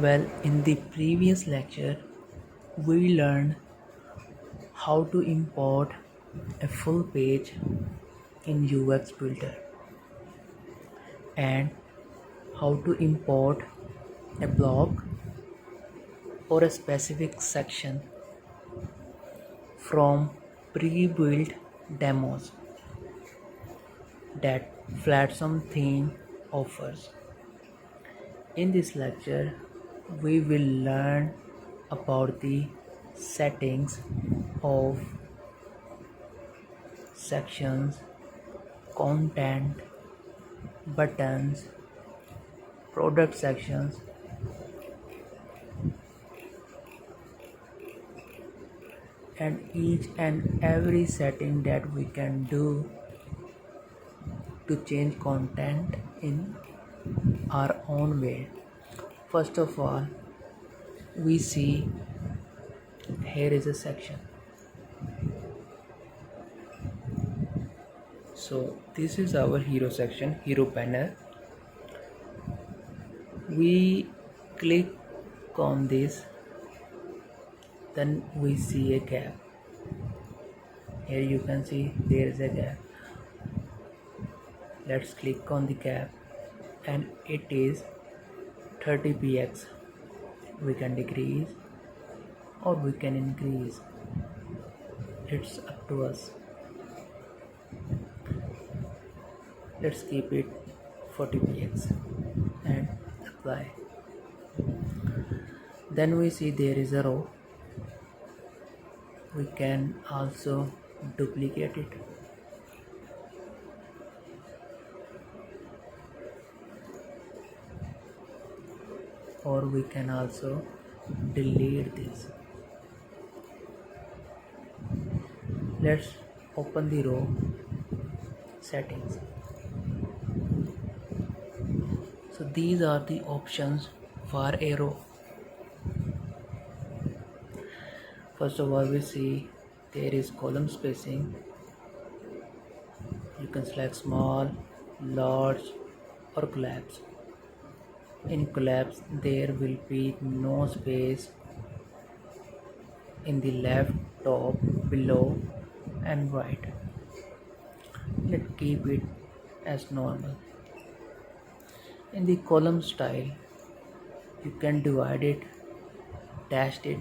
Well, in the previous lecture, we learned how to import a full page in UX Builder and how to import a block or a specific section from pre-built demos that Flatsome theme offers. In this lecture, we will learn about the settings of sections, content, buttons, product sections, and each and every setting that we can do to change content in our own way. First of all, we see here is a section. So this is our hero section, hero banner. We click on this, then we see a gap. Here you can see there is a gap. Let's click on the gap and it is 30px. We can decrease or we can increase. It's up to us. Let's keep it 40px and apply. Then we see there is a row. We can also duplicate it. Or we can also delete this. Let's open the row settings. So these are the options for a row. First of all, we see there is column spacing. You can select small, large or collapse. In collapse, there will be no space in the left, top, below and right. Let's keep it as normal. In the column style, you can divide it, dash it,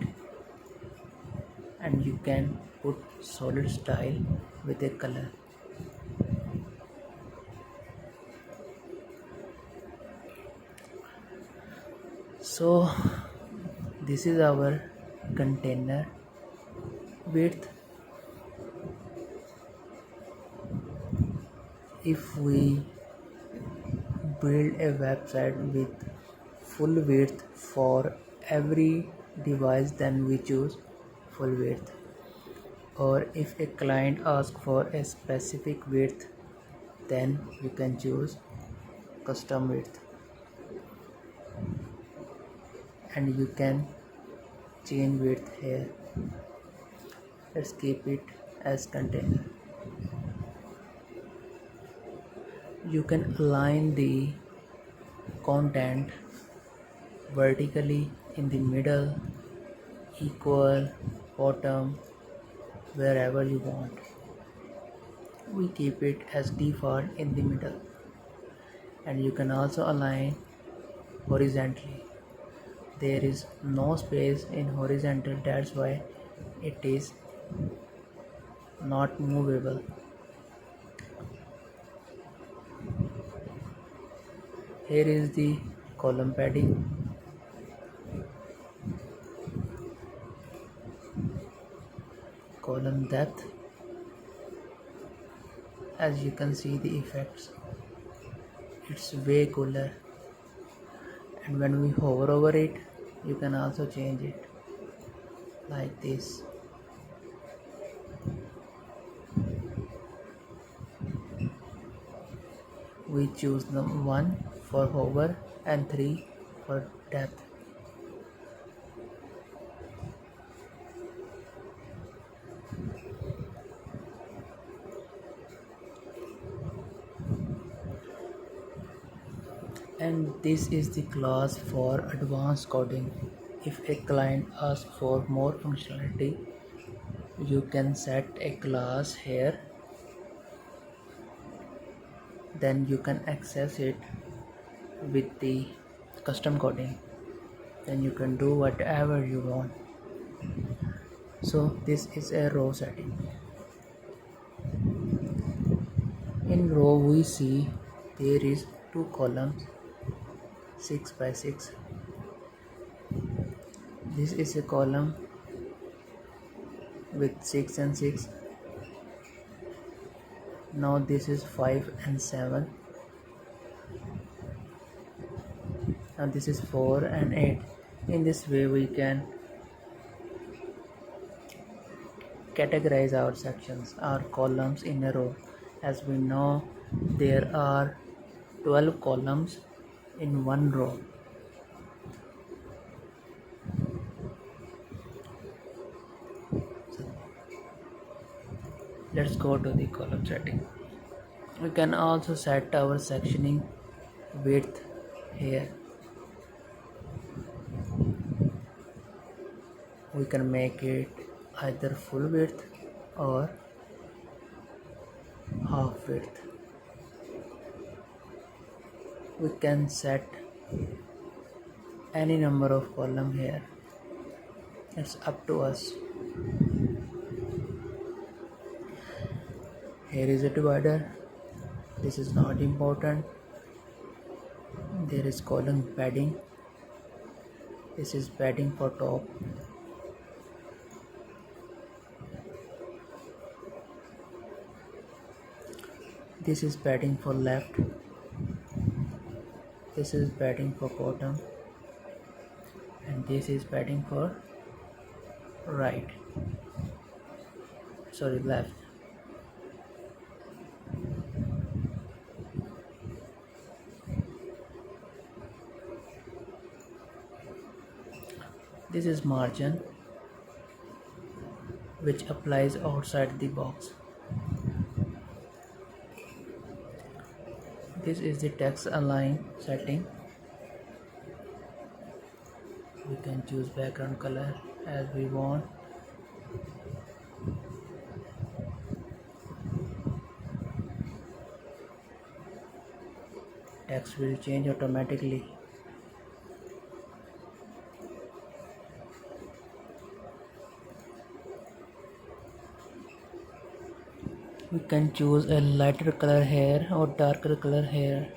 and you can put solid style with a color. So this is our container width. If we build a website with full width for every device, then we choose full width. Or if a client asks for a specific width, then you can choose custom width and you can change width here. Let's keep it as container. You can align the content vertically in the middle, equal, bottom, wherever you want. We keep it as default in the middle, and you can also align horizontally. There is no space in horizontal, that's why it is not movable. Here is the column padding. Column depth. As you can see the effects, it's way cooler, and when we hover over it, you can also change it like this. We choose the 1 for hover and 3 for depth. And this is the class for advanced coding. If a client asks for more functionality, you can set a class here, then you can access it with the custom coding. Then you can do whatever you want. So this is a row setting. In row we see there is two columns 6 by 6. This is a column with 6 and 6. Now this is 5 and 7. Now this is 4 and 8. In this way we can categorize our sections, our columns in a row. As we know, there are 12 columns in one row. So let's go to the column setting. We can also set our sectioning width here. We can make it either full width or half width. We can set any number of column here. It's up to us. Here is a divider. This is not important. There is column padding. This is padding for top. This is padding for left. This is padding for bottom. And this is padding for right. Sorry, left. This is margin, which applies outside the box. This is the text align setting. We can choose background color as we want. Text will change automatically. We can choose a lighter color here or darker color here.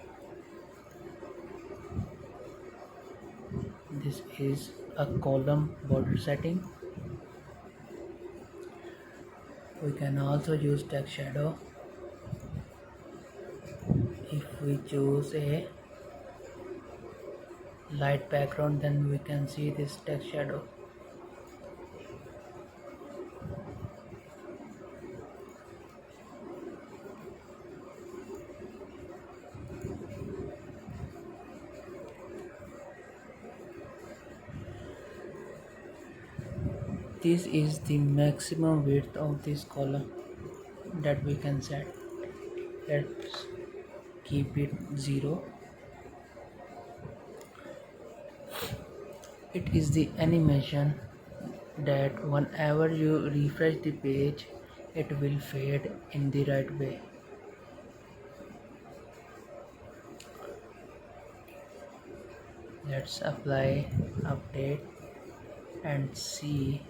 This is a column border setting. We can also use text shadow. If we choose a light background, then we can see this text shadow. This is the maximum width of this column that we can set. Let's keep it 0. It is the animation that whenever you refresh the page, it will fade in the right way. Let's apply update and see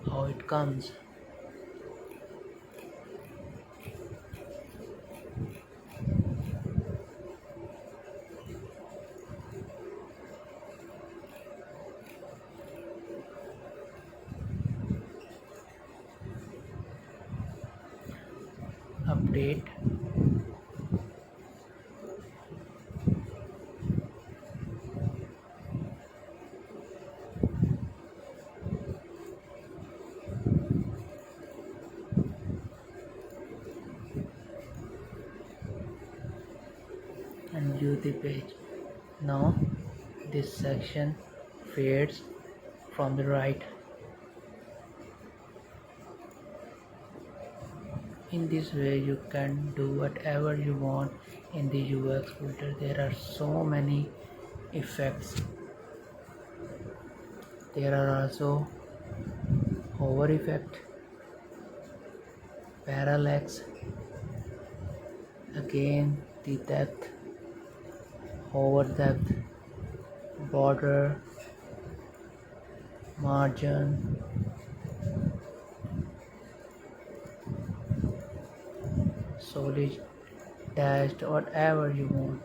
how it comes. Update. And view the page. Now this section fades from the right. In this way you can do whatever you want in the UX filter. There are so many effects. There are also hover effect, parallax, again the depth, hover depth, border, margin, solid, dashed, whatever you want.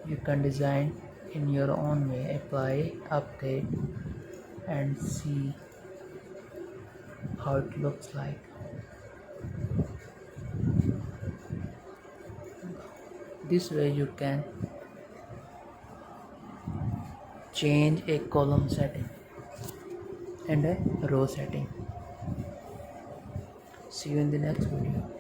You can design in your own way, apply, update, and see how it looks like. This way you can change a column setting and a row setting. See you in the next video.